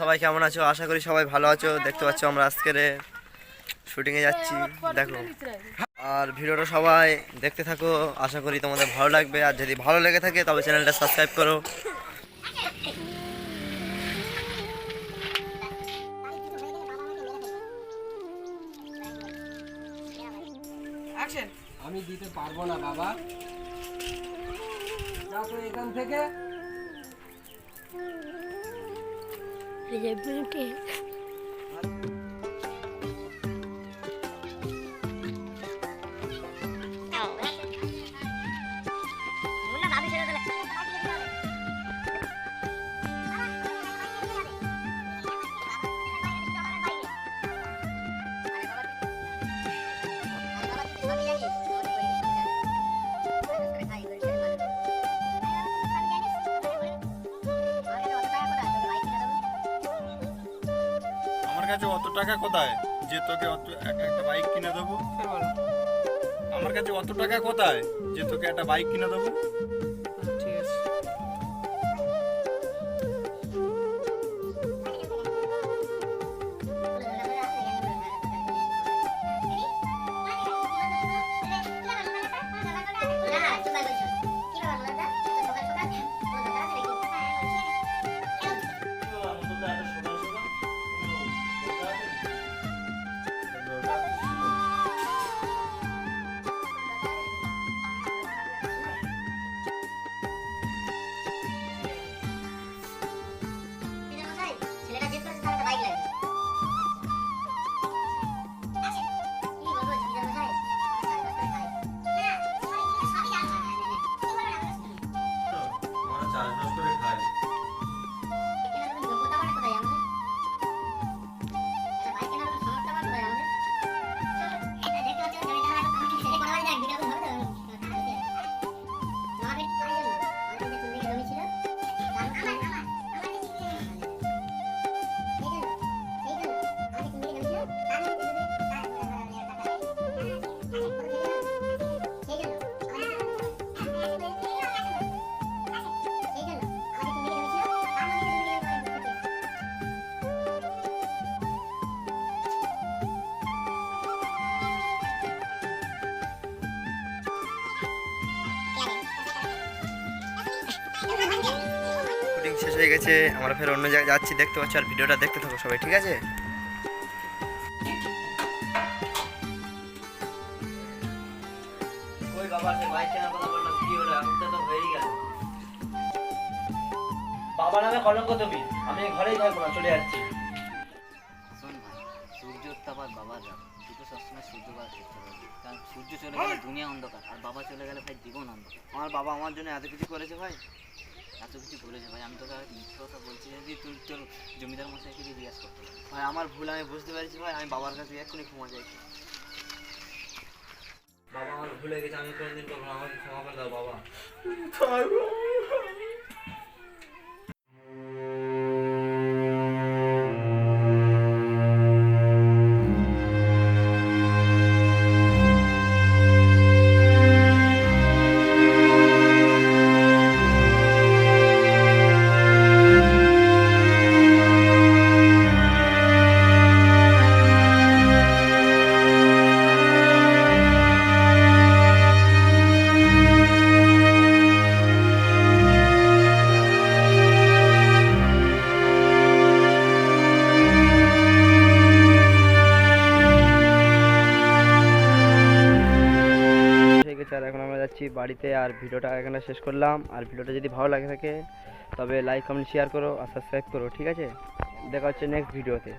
সবাই কেমন আছো? আশা করি সবাই ভালো আছো। দেখতে পাচ্ছ আমরা আজকের শুটিংয়ে যাচ্ছি, দেখো। আর ভিডিওটা সবাই দেখতে থাকো, আশা করি তোমাদের ভালো লাগবে। আর যদি ভালো লেগে থাকে তবে চ্যানেলটা সাবস্ক্রাইব করো। আমি দিতে পারবো না বাবা, যাও তো এখান থেকে। আমার কাছে অত টাকা কোথায় যে তোকে একটা বাইক কিনে দেবো? আমার কাছে অত টাকা কোথায় যে তোকে একটা বাইক কিনে দেবো? ঠিক আছে, শুটিং শেষ হয়ে গেছে, আমরা ফের অন্য জায়গায় যাচ্ছি, দেখতে পাচ্ছ। আর ভিডিওটা দেখতে থাকো সবাই, ঠিক আছে? ওই বাবা, সে বাইক কেনার কথা বললাম, কি হলো? এখন তো হয়েই গেল। বাবা নামে কলঙ্ক তুমি, আমি ঘরেই থাকবো না, চলে যাচ্ছি। শোন ভাই, সূর্য উত্তাপ আর বাবার রাগ, তুই তো সবসময় সূর্যবার করতে পারবি। কারণ সূর্য চলে গেলে দুনিয়া অন্ধকার, আর বাবা চলে গেলে ভাই জীবন অন্ধকার। আমার বাবা আমার জন্য এত কিছু করেছে ভাই। এত কিছু বলেছে ভাই, আমি তোকে আর মিথ্যে কথা বলছি যদি তুই তোর জমিদার মশাইকে দিয়ে জিজ্ঞাসা করতে পারিস। ভাই আমার ভুল, আমি বুঝতে পেরেছি ভাই। আমি বাবার কাছে এক্ষুনি ক্ষমা চাইছি। বাবা আমার ভুলে গেছে, আমি কোনোদিন করবো না, আমাকে ক্ষমা করে দাও বাবা। আর এখন আমরা যাচ্ছি বাড়িতে। আর ভিডিওটা এখানে শেষ করলাম। আর ভিডিওটা যদি ভালো লাগে থাকে তবে লাইক কমেন্ট শেয়ার করো আর সাবস্ক্রাইব করো, ঠিক আছে? দেখা হচ্ছে নেক্সট ভিডিওতে।